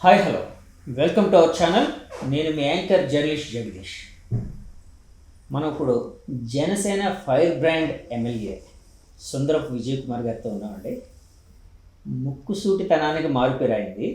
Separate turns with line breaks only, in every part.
Hi hello welcome to our channel. నేను మీ anchor journalist Jagadish. మనం ఇప్పుడు Janasena fire brand MLA Sundarapu Vijay Kumar గారితో ఉన్నామండి. ముక్కుసూటితనానికి మారుపేరైంది.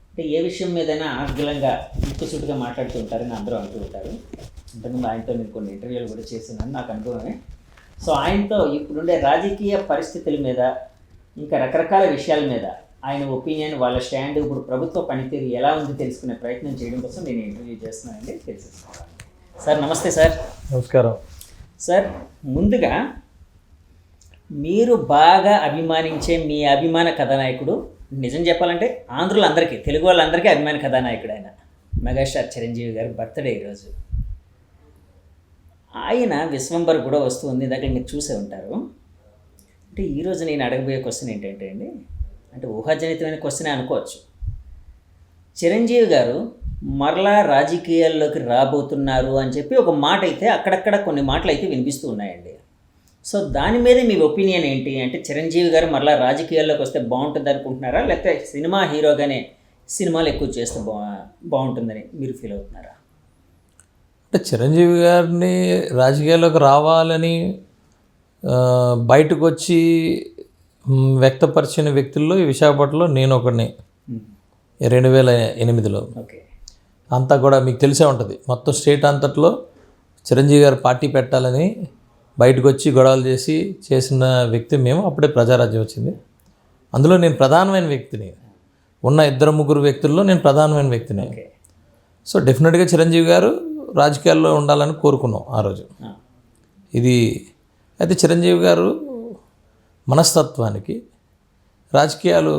అంటే ఏ విషయం మీదైనా ఆగ్లంగా ముక్కుసూటిగా మాట్లాడుతూ ఉంటారని అందరూ అంటూ ఉంటారు. ఇంతకుముందు ఆయనతో నేను కొన్ని ఇంటర్వ్యూలు కూడా చేస్తున్నాను, నాకు అనుభవమే. సో ఆయనతో ఇప్పుడుండే రాజకీయ పరిస్థితుల మీద ఇంకా రకరకాల విషయాల మీద ఆయన ఒపీనియన్, వాళ్ళ స్టాండ్, ఇప్పుడు ప్రభుత్వ పనితీరు ఎలా ఉంది తెలుసుకునే ప్రయత్నం చేయడం కోసం నేను ఇంటర్వ్యూ చేస్తున్నానండి. తెలిసేసుకోవాలి. సార్ నమస్తే. సార్
నమస్కారం.
సార్ ముందుగా మీరు బాగా అభిమానించే మీ అభిమాన కథానాయకుడు, నిజం చెప్పాలంటే ఆంధ్రులందరికీ, తెలుగు వాళ్ళందరికీ అభిమాన కథానాయకుడు ఆయన మెగాస్టార్ చిరంజీవి గారి బర్త్డే ఈరోజు. ఆయన విశ్వంబర్ కూడా వస్తుంది, దగ్గర మీరు చూసే ఉంటారు. అంటే ఈరోజు నేను అడగబోయే క్వశ్చన్ ఏంటంటే అండి, అంటే ఊహాజనితమైన క్వశ్చనే అనుకోవచ్చు. చిరంజీవి గారు మరలా రాజకీయాల్లోకి రాబోతున్నారు అని చెప్పి ఒక మాట అయితే అక్కడక్కడ కొన్ని మాటలు అయితే వినిపిస్తూ ఉన్నాయండి. సో దాని మీద మీ ఒపీనియన్ ఏంటి? అంటే చిరంజీవి గారు మరలా రాజకీయాల్లోకి వస్తే బాగుంటుంది అనుకుంటున్నారా, లేకపోతే సినిమా హీరోగానే సినిమాలు ఎక్కువ చేస్తే బాగుంటుందని మీరు ఫీల్ అవుతున్నారా?
అంటే చిరంజీవి గారిని రాజకీయాల్లోకి రావాలని బయటకు వచ్చి వ్యక్తపరిచిన వ్యక్తుల్లో ఈ విశాఖపట్నంలో నేను ఒకడిని. 2008లో
ఓకే.
అంతా కూడా మీకు తెలిసే ఉంటుంది. మొత్తం స్టేట్ అంతట్లో చిరంజీవి గారు పార్టీ పెట్టాలని బయటకు వచ్చి గొడవలు చేసిన వ్యక్తి మేము. అప్పుడే ప్రజారాజ్యం వచ్చింది. అందులో నేను ప్రధానమైన వ్యక్తిని. ఉన్న 2-3 వ్యక్తుల్లో నేను ప్రధానమైన వ్యక్తిని. సో డెఫినెట్గా చిరంజీవి గారు రాజకీయాల్లో ఉండాలని కోరుకున్నాం ఆ రోజు. ఇది అయితే చిరంజీవి గారు మనస్తత్వానికి రాజకీయాలు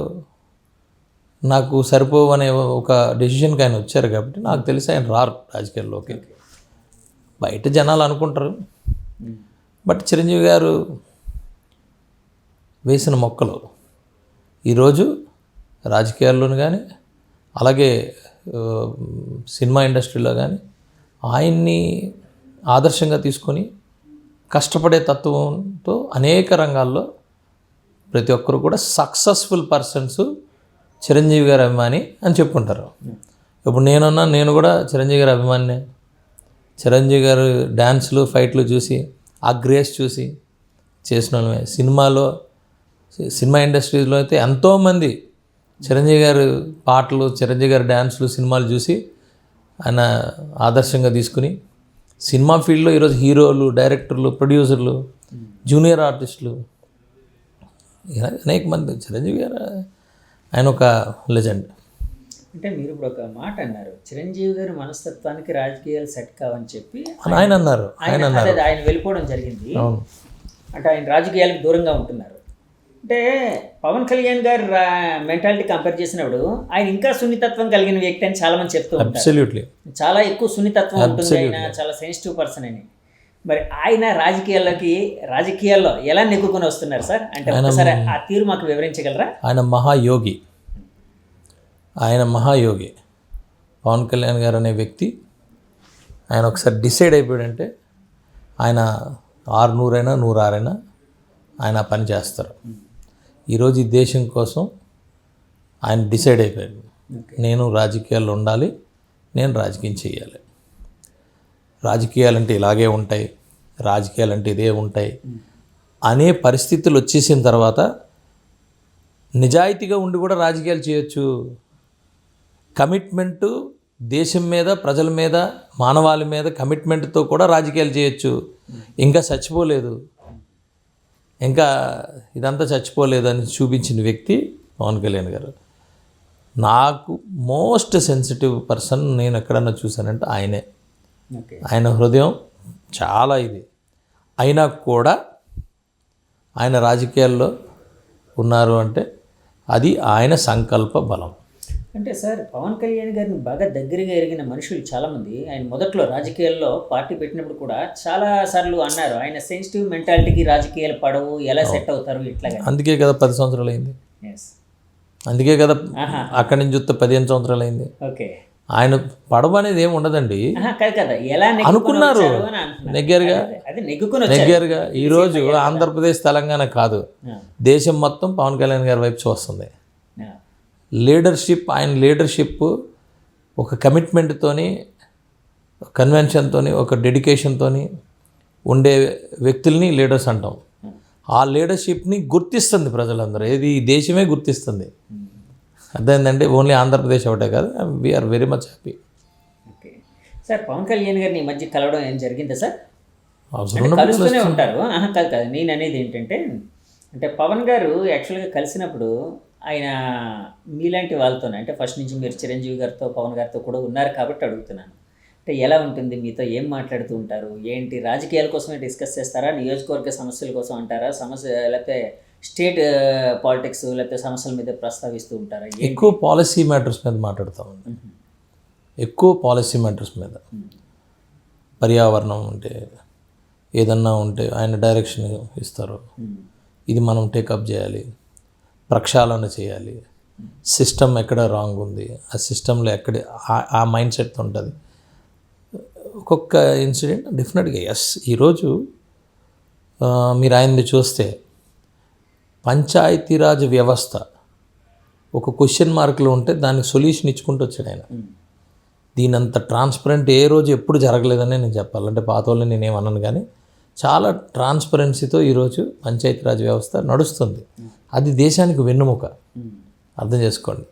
నాకు సరిపోవనే ఒక డెసిషన్కి ఆయన వచ్చారు కాబట్టి నాకు తెలిసి ఆయన రారు రాజకీయాల్లోకి. బయట జనాలు అనుకుంటారు, బట్ చిరంజీవి గారు వేసిన మొక్కలు ఈరోజు రాజకీయాల్లోనూ కానీ అలాగే సినిమా ఇండస్ట్రీలో కానీ ఆయన్ని ఆదర్శంగా తీసుకొని కష్టపడే తత్వంతో అనేక రంగాల్లో ప్రతి ఒక్కరు కూడా సక్సెస్ఫుల్ పర్సన్స్ చిరంజీవి గారి అభిమాని అని చెప్పుకుంటారు. ఇప్పుడు నేను కూడా చిరంజీవి గారి అభిమానినే. చిరంజీవి గారు డ్యాన్స్లు, ఫైట్లు చూసి, ఆ గ్రేస్ చూసి చేసిన వాళ్ళమే. సినిమా ఇండస్ట్రీలో అయితే ఎంతోమంది చిరంజీవి గారి పాటలు, చిరంజీవి గారి డ్యాన్స్లు, సినిమాలు చూసి ఆయన ఆదర్శంగా తీసుకుని సినిమా ఫీల్డ్లో ఈరోజు హీరోలు, డైరెక్టర్లు, ప్రొడ్యూసర్లు, జూనియర్ ఆర్టిస్టులు అనేక మంది. చిరంజీవి గారు ఆయన ఒక లెజెండ్.
అంటే మీరు ఇప్పుడు ఒక మాట అన్నారు, చిరంజీవి గారి మనస్తత్వానికి రాజకీయాలు సెట్ కావని చెప్పి
ఆయన అన్నారు.
ఆయన వెళ్ళిపోవడం జరిగింది. అంటే ఆయన రాజకీయాలకు దూరంగా ఉంటున్నారు. అంటే పవన్ కళ్యాణ్ గారి మెంటాలిటీ కంపేర్ చేసినప్పుడు ఆయన ఇంకా సున్నితత్వం కలిగిన వ్యక్తి అని చాలా మంది చెప్తూ ఉంటారు.
అబ్సల్యూట్లీ
చాలా ఎక్కువ సున్నితత్వం ఉంటుంది, ఆయన చాలా సెన్సిటివ్ పర్సన్ అని. మరి ఆయన రాజకీయాల్లో ఎలా నెగ్గుకొని వస్తున్నారు సార్? అంటే ఒకసారి ఆ తీరు మాకు వివరించగలరా?
ఆయన మహాయోగి పవన్ కళ్యాణ్ గారు అనే వ్యక్తి. ఆయన ఒకసారి డిసైడ్ అయిపోయాడంటే ఆయన 600 అయినా 106 అయినా ఆయన పని చేస్తారు. ఈరోజు ఈ దేశం కోసం ఆయన డిసైడ్ అయిపోయాడు, నేను రాజకీయాల్లో ఉండాలి, నేను రాజకీయం చేయాలి. రాజకీయాలంటే ఇలాగే ఉంటాయి, రాజకీయాలంటే ఇదే ఉంటాయి అనే పరిస్థితులు వచ్చేసిన తర్వాత నిజాయితీగా ఉండి కూడా రాజకీయాలు చేయొచ్చు. కమిట్మెంటు దేశం మీద, ప్రజల మీద, మానవాళి మీద కమిట్మెంట్తో కూడా రాజకీయాలు చేయొచ్చు. ఇంకా చచ్చిపోలేదు, ఇంకా ఇదంతా చచ్చిపోలేదని చూపించిన వ్యక్తి పవన్ కళ్యాణ్ గారు. నాకు మోస్ట్ సెన్సిటివ్ పర్సన్ నేను ఎక్కడన్నా చూశానంటే ఆయనే. ఆయన హృదయం చాలా ఇది అయినా కూడా ఆయన రాజకీయాల్లో ఉన్నారు అంటే అది ఆయన సంకల్ప బలం.
అంటే సార్, పవన్ కళ్యాణ్ గారిని బాగా దగ్గరగా ఎరిగిన మనుషులు చాలామంది ఆయన మొదట్లో రాజకీయాల్లో పార్టీ పెట్టినప్పుడు కూడా చాలా సార్లు అన్నారు, ఆయన సెన్సిటివ్ మెంటాలిటీకి రాజకీయాలు పడవు, ఎలా సెట్ అవుతారు ఇట్లాగా.
అందుకే కదా 10 సంవత్సరాలు అయింది. అందుకే కదా అక్కడి నుంచి చూస్తే 15 సంవత్సరాలు అయింది.
ఓకే.
ఆయన పడవ అనేది ఏమి ఉండదండి.
కదా ఎలా
అనుకున్నారు, నెగ్గారుగా. ఈరోజు ఆంధ్రప్రదేశ్, తెలంగాణ కాదు, దేశం మొత్తం పవన్ కళ్యాణ్ గారి వైపు చూస్తుంది. ఆయన లీడర్షిప్ ఒక కమిట్మెంట్తోని, కన్వెన్షన్తోని, ఒక డెడికేషన్తోని ఉండే వ్యక్తుల్ని లీడర్స్ అంటాం. ఆ లీడర్షిప్ని గుర్తిస్తుంది ప్రజలందరూ, ఈ దేశమే గుర్తిస్తుంది. అర్థమైందండి. ఓన్లీ ఆంధ్రప్రదేశ్ ఒకటే కాదు. We are very much happy.
Okay sir, Pawan Kalyan గారిని ఈ మధ్య కలవడం ఏం జరిగిందా సార్?
అవసరం
కలుస్తూనే ఉంటారు. కాదు, నేను అనేది ఏంటంటే, అంటే పవన్ గారు యాక్చువల్గా కలిసినప్పుడు ఆయన మీలాంటి వాళ్ళతోనే, అంటే ఫస్ట్ నుంచి మీరు చిరంజీవి గారితో పవన్ గారితో కూడా ఉన్నారు కాబట్టి అడుగుతున్నాను. అంటే ఎలా ఉంటుంది, మీతో ఏం మాట్లాడుతూ ఉంటారు, ఏంటి, రాజకీయాల కోసమే డిస్కస్ చేస్తారా, నియోజకవర్గ సమస్యల కోసం అంటారా, లేకపోతే స్టేట్ పాలిటిక్స్ లేకపోతే సమస్యల మీద ప్రస్తావిస్తూ ఉంటారా?
ఎక్కువ పాలసీ మ్యాటర్స్ మీద మాట్లాడతామండి. ఎక్కువ పాలసీ మ్యాటర్స్ మీద, పర్యావరణం ఉంటే ఏదన్నా ఉంటే ఆయన డైరెక్షన్ ఇస్తారు. ఇది మనం టేకప్ చేయాలి, ప్రక్షాళన చేయాలి, సిస్టమ్ ఎక్కడ రాంగ్ ఉంది, ఆ సిస్టంలో ఎక్కడ ఆ మైండ్ సెట్తో ఉంటుంది. ఒక్కొక్క ఇన్సిడెంట్ డెఫినెట్గా ఎస్. ఈరోజు మీరు ఆయన్ని చూస్తే పంచాయతీరాజ్ వ్యవస్థ ఒక క్వశ్చన్ మార్కులు ఉంటే దానికి సొల్యూషన్ ఇచ్చుకుంటూ వచ్చాడు ఆయన. దీనంత ట్రాన్స్పరెంట్ ఏ రోజు ఎప్పుడు జరగలేదని నేను చెప్పాలంటే, పాత వాళ్ళని నేనేమన్నాను, కానీ చాలా ట్రాన్స్పరెన్సీతో ఈరోజు పంచాయతీరాజ్ వ్యవస్థ నడుస్తుంది. అది దేశానికి వెన్నుముక, అర్థం చేసుకోండి.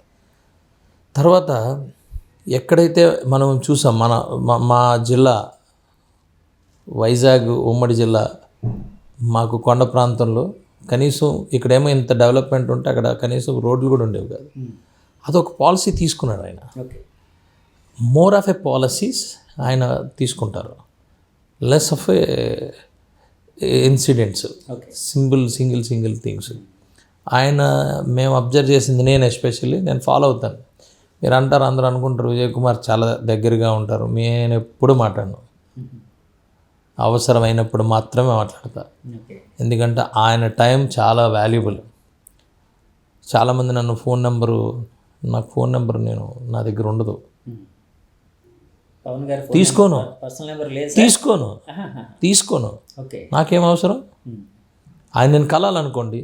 తర్వాత ఎక్కడైతే మనం చూసాం, మా జిల్లా వైజాగ్ ఉమ్మడి జిల్లా, మాకు కొండ ప్రాంతంలో కనీసం ఇక్కడేమో ఇంత డెవలప్మెంట్ ఉంటే అక్కడ కనీసం రోడ్లు కూడా ఉండేవి కాదు. అదొక పాలసీ తీసుకున్నాడు ఆయన. మోర్ ఆఫ్ ఏ పాలసీస్ ఆయన తీసుకుంటారు, less of A incidents, single things. ఆయన మేము అబ్జర్వ్ చేసింది, నేను ఎస్పెషల్లీ నేను ఫాలో అవుతాను. మీరు అంటారు, అందరూ అనుకుంటారు విజయ్ కుమార్ చాలా దగ్గరగా ఉంటారు. నేను ఎప్పుడు మాట్లాడను, అవసరమైనప్పుడు మాత్రమే మాట్లాడతా. ఎందుకంటే ఆయన టైం చాలా వాల్యుబుల్. చాలామంది నాకు ఫోన్ నెంబరు నా దగ్గర ఉండదు, తీసుకోను. నాకేం అవసరం? ఆయన నేను కలాలనుకోండి,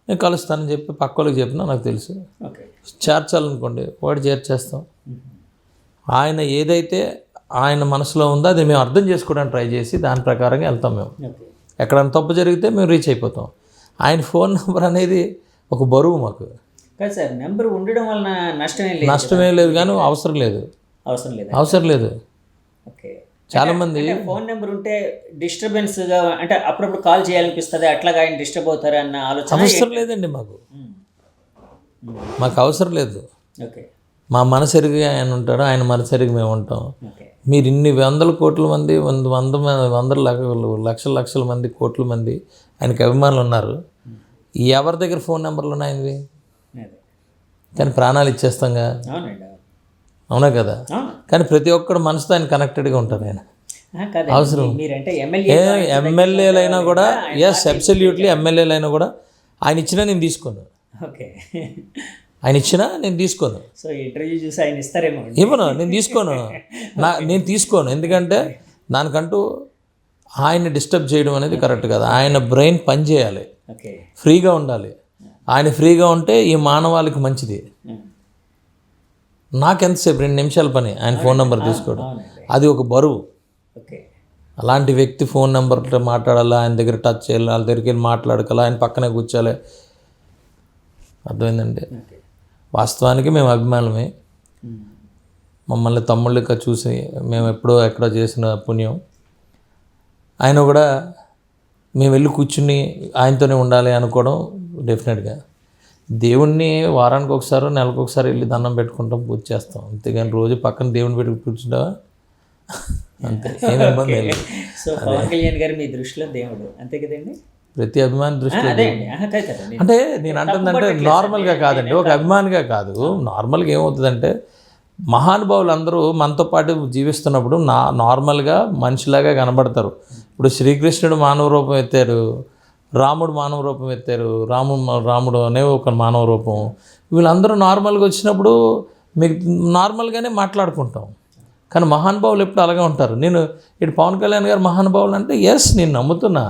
నేను కలుస్తానని చెప్పి పక్క వాళ్ళకి చెప్పినా నాకు తెలుసు. చేర్చాలనుకోండి, వాడు చేర్చేస్తాం. ఆయన ఏదైతే ఆయన మనసులో ఉందో అది మేము అర్థం చేసుకోవడానికి ట్రై చేసి దాని ప్రకారంగా వెళ్తాం. మేము ఎక్కడైనా తప్పు జరిగితే మేము రీచ్ అయిపోతాం. ఆయన ఫోన్ నెంబర్ అనేది ఒక బరువు మాకు.
సార్, నెంబర్ ఉండడం వలన
నష్టమే లేదు, కానీ అవసరం లేదు. చాలామంది
ఫోన్ నెంబర్ ఉంటే డిస్టర్బెన్స్గా, అంటే అప్పుడప్పుడు కాల్ చేయాలనిపిస్తుంది, అట్లాగా ఆయన డిస్టర్బ్ అవుతారు అన్న ఆలోచన
అవసరం లేదండి. మాకు అవసరం లేదు. మా మనసెరిగి ఆయన ఉంటాడు, ఆయన మనసెరిగి మేము ఉంటాం. మీరు ఇన్ని వందల కోట్ల మంది, లక్షల మంది, కోట్ల మంది ఆయనకి అభిమానులు ఉన్నారు. ఎవరి దగ్గర ఫోన్ నెంబర్లు ఉన్నాయండి? కానీ ప్రాణాలు ఇచ్చేస్తాంగా, అవునా కదా? కానీ ప్రతి ఒక్కడు మనసుతో ఆయన కనెక్టెడ్గా ఉంటారు. ఆయన అవసరం ఎమ్మెల్యేలైనా కూడా, ఎస్ అబ్సల్యూట్లీ ఎమ్మెల్యేలైనా కూడా ఆయన ఇచ్చినా నేను తీసుకోను. ఆయన ఇచ్చినా నేను తీసుకోను.
సో ఇంటర్వ్యూ చూసి ఆయన ఇస్తారేమో.
ఇవ్వను, నేను తీసుకోను. ఎందుకంటే దానికంటూ ఆయన్ని డిస్టర్బ్ చేయడం అనేది కరెక్ట్ కాదు. ఆయన బ్రెయిన్ పని చేయాలి, ఫ్రీగా ఉండాలి. ఆయన ఫ్రీగా ఉంటే ఈ మానవాళికి మంచిది. నాకెంతసేపు 2 నిమిషాల పని ఆయన ఫోన్ నెంబర్ తీసుకోవడం, అది ఒక బరువు. అలాంటి వ్యక్తి ఫోన్ నెంబర్తో మాట్లాడాలి, ఆయన దగ్గర టచ్ చేయాలి, వాళ్ళ దగ్గరికి వెళ్ళి మాట్లాడకాలి, ఆయన పక్కనే కూర్చోాలి. అర్థమైందండి. వాస్తవానికి మేము అభిమానమే. మమ్మల్ని తమ్ముళ్ళగా చూసి మేము ఎక్కడో చేసిన పుణ్యం. ఆయన కూడా మేము వెళ్ళి కూర్చుని ఆయనతోనే ఉండాలి అనుకోవడం డెఫినెట్గా. దేవుణ్ణి వారానికి ఒకసారి, నెలకు ఒకసారి వెళ్ళి దండం పెట్టుకుంటాం, పూజ చేస్తాం. అంతేగాని రోజు పక్కన దేవుని పెట్టుకు కూర్చుంటావా? అంతే, ఏమి ఇబ్బంది లేదు.
సో పవన్ కళ్యాణ్ గారు మీ దృష్టిలో దేవుడు, అంతే కదండి?
ప్రతి అభిమాని దృష్టిలో అంటే నేను అంటుందంటే నార్మల్గా కాదండి, ఒక అభిమానిగా కాదు. నార్మల్గా ఏమవుతుందంటే, మహానుభావులు అందరూ మనతో పాటు జీవిస్తున్నప్పుడు నార్మల్గా మనిషిలాగా కనబడతారు. ఇప్పుడు శ్రీకృష్ణుడు మానవ రూపం ఎత్తారు, రాముడు మానవ రూపం ఎత్తారు, రాముడు అనే ఒక మానవ రూపం. వీళ్ళందరూ నార్మల్గా వచ్చినప్పుడు మీకు నార్మల్గానే మాట్లాడుకుంటాం. కానీ మహానుభావులు ఎప్పుడు అలాగే ఉంటారు. నేను ఇటు పవన్ కళ్యాణ్ గారు మహానుభావులు అంటే ఎస్, నేను నమ్ముతున్నా,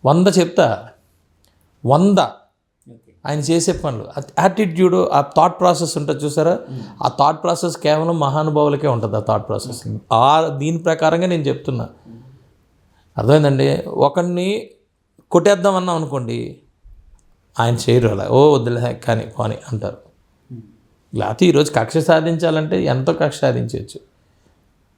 100 చెప్తా, 100 ఆయన చేసే పనులు యాటిట్యూడ్, ఆ థాట్ ప్రాసెస్ ఉంటుంది చూసారా, ఆ థాట్ ప్రాసెస్ కేవలం మహానుభావులకే ఉంటుంది. ఆ థాట్ ప్రాసెస్ దీని ప్రకారంగా నేను చెప్తున్నా. అర్థమైందండి. ఒకరిని కొట్టేద్దాం అన్నాం అనుకోండి, ఆయన చేయరు అలా, ఓ వద్దులే కానీ పోనీ అంటారు. లేకపోతే ఈరోజు కక్ష సాధించాలంటే ఎంతో కక్ష సాధించవచ్చు.